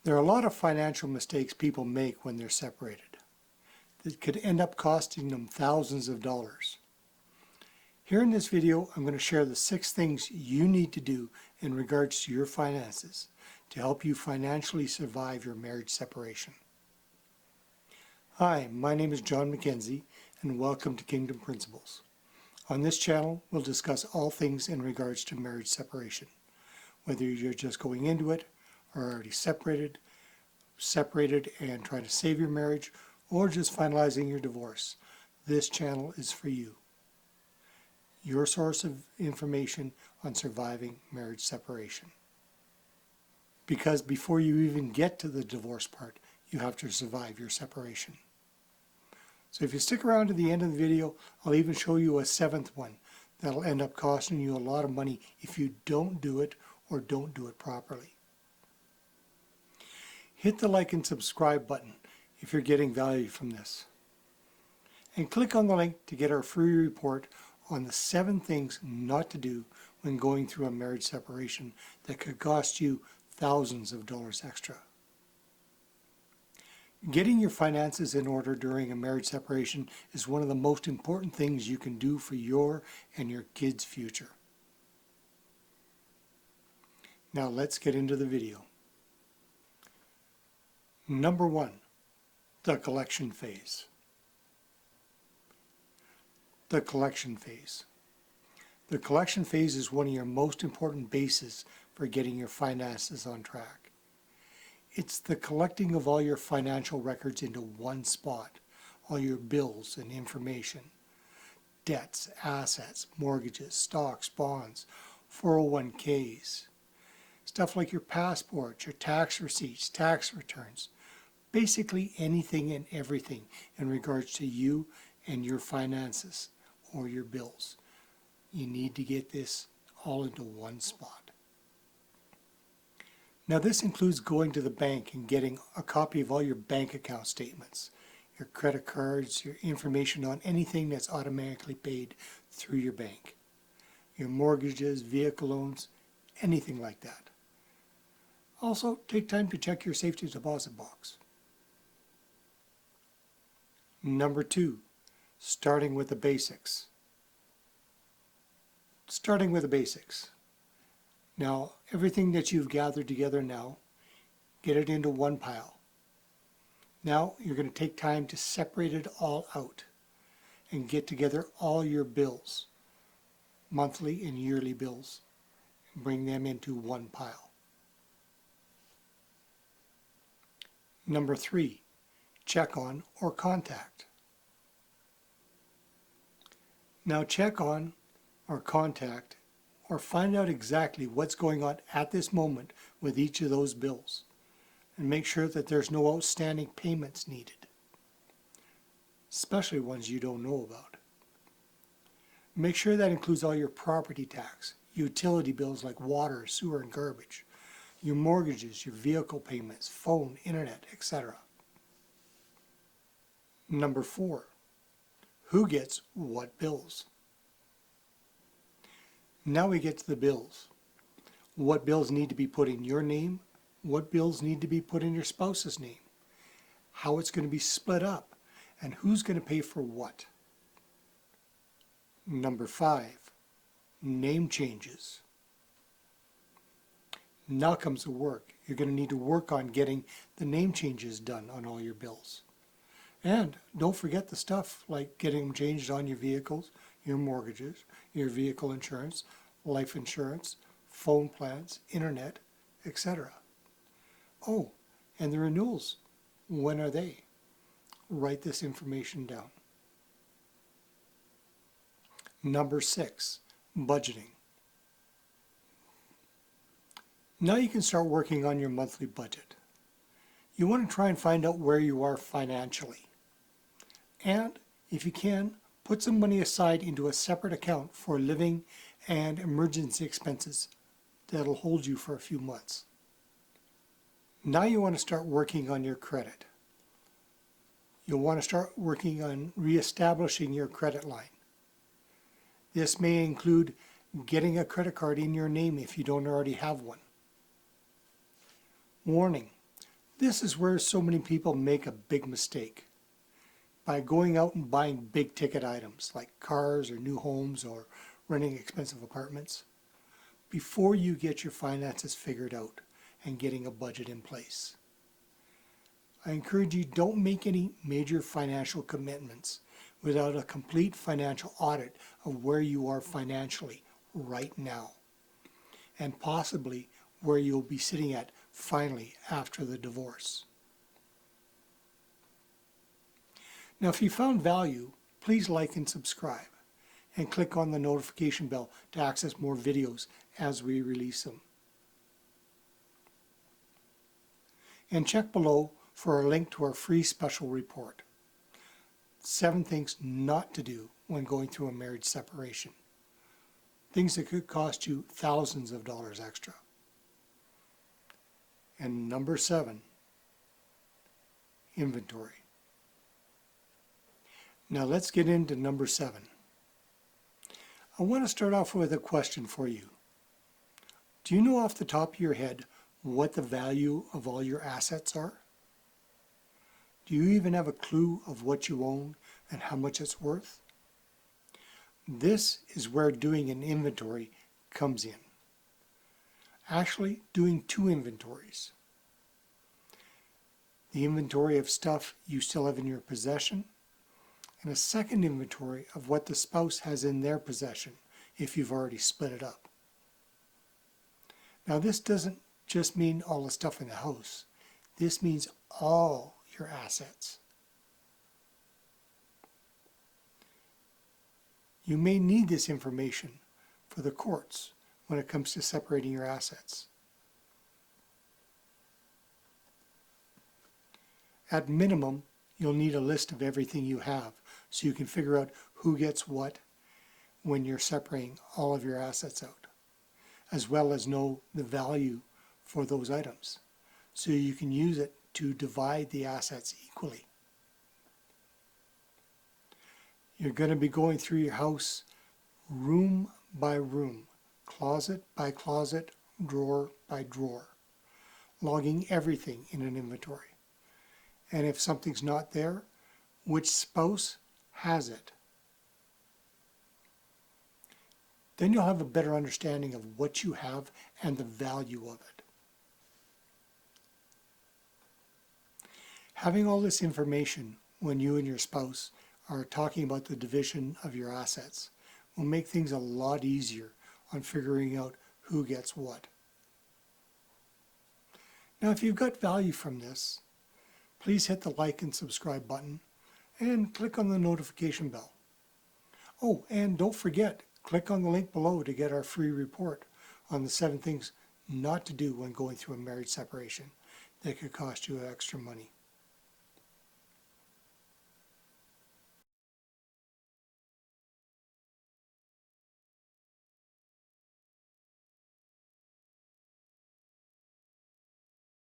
There are a lot of financial mistakes people make when they're separated that could end up costing them thousands of dollars. Here in this video, I'm going to share the 6 things you need to do in regards to your finances to help you financially survive your marriage separation. Hi, my name is John McKenzie and welcome to Kingdom Principles. On this channel, we'll discuss all things in regards to marriage separation. Whether you're just going into it or already separated and trying to save your marriage, or just finalizing your divorce, this channel is for you. Your source of information on surviving marriage separation. Because before you even get to the divorce part, you have to survive your separation. So if you stick around to the end of the video, I'll even show you a 7th one that'll end up costing you a lot of money if you don't do it or don't do it properly. Hit the like and subscribe button if you're getting value from this. And click on the link to get our free report on the 7 things not to do when going through a marriage separation that could cost you thousands of dollars extra. Getting your finances in order during a marriage separation is one of the most important things you can do for your and your kids' future. Now let's get into the video. Number 1, the collection phase. The collection phase. The collection phase is one of your most important bases for getting your finances on track. It's the collecting of all your financial records into one spot, all your bills and information, debts, assets, mortgages, stocks, bonds, 401ks, stuff like your passport, your tax receipts, tax returns, basically anything and everything in regards to you and your finances or your bills. You need to get this all into one spot. Now this includes going to the bank and getting a copy of all your bank account statements, your credit cards, your information on anything that's automatically paid through your bank, your mortgages, vehicle loans, anything like that. Also, take time to check your safety deposit box. Number 2, starting with the basics. Starting with the basics. Now, everything that you've gathered together now, get it into one pile. Now, you're going to take time to separate it all out and get together all your bills, monthly and yearly bills, and bring them into one pile. Number 3, check on or contact. Now check on or contact or find out exactly what's going on at this moment with each of those bills and make sure that there's no outstanding payments needed, especially ones you don't know about. Make sure that includes all your property tax, utility bills like water, sewer, and garbage, your mortgages, your vehicle payments, phone, internet, etc. Number 4, who gets what bills? Now we get to the bills. What bills need to be put in your name? What bills need to be put in your spouse's name? How it's going to be split up? And who's going to pay for what? Number 5, name changes. Now comes the work. You're going to need to work on getting the name changes done on all your bills. And don't forget the stuff like getting them changed on your vehicles, your mortgages, your vehicle insurance, life insurance, phone plans, internet, etc. Oh, and the renewals. When are they? Write this information down. Number 6, budgeting. Now you can start working on your monthly budget. You want to try and find out where you are financially. And if you can, put some money aside into a separate account for living and emergency expenses that'll hold you for a few months. Now you want to start working on your credit. You'll want to start working on reestablishing your credit line. This may include getting a credit card in your name if you don't already have one. Warning: This is where so many people make a big mistake. By going out and buying big ticket items like cars or new homes or renting expensive apartments, before you get your finances figured out and getting a budget in place. I encourage you, don't make any major financial commitments without a complete financial audit of where you are financially right now, and possibly where you'll be sitting at finally after the divorce. Now, if you found value, please like and subscribe, and click on the notification bell to access more videos as we release them. And check below for a link to our free special report, 7 things not to do when going through a marriage separation. Things that could cost you thousands of dollars extra. And number 7, inventory. Now let's get into number 7. I want to start off with a question for you. Do you know off the top of your head what the value of all your assets are? Do you even have a clue of what you own and how much it's worth? This is where doing an inventory comes in. Actually, doing 2 inventories. The inventory of stuff you still have in your possession, and a second inventory of what the spouse has in their possession if you've already split it up. Now, this doesn't just mean all the stuff in the house. This means all your assets. You may need this information for the courts when it comes to separating your assets. At minimum, you'll need a list of everything you have so you can figure out who gets what when you're separating all of your assets out, as well as know the value for those items so you can use it to divide the assets equally. You're going to be going through your house room by room, closet by closet, drawer by drawer, logging everything in an inventory. And if something's not there, which spouse has it? Then you'll have a better understanding of what you have and the value of it. Having all this information when you and your spouse are talking about the division of your assets will make things a lot easier on figuring out who gets what. Now, if you've got value from this, please hit the like and subscribe button and click on the notification bell. Oh, and don't forget, click on the link below to get our free report on the 7 things not to do when going through a marriage separation that could cost you extra money.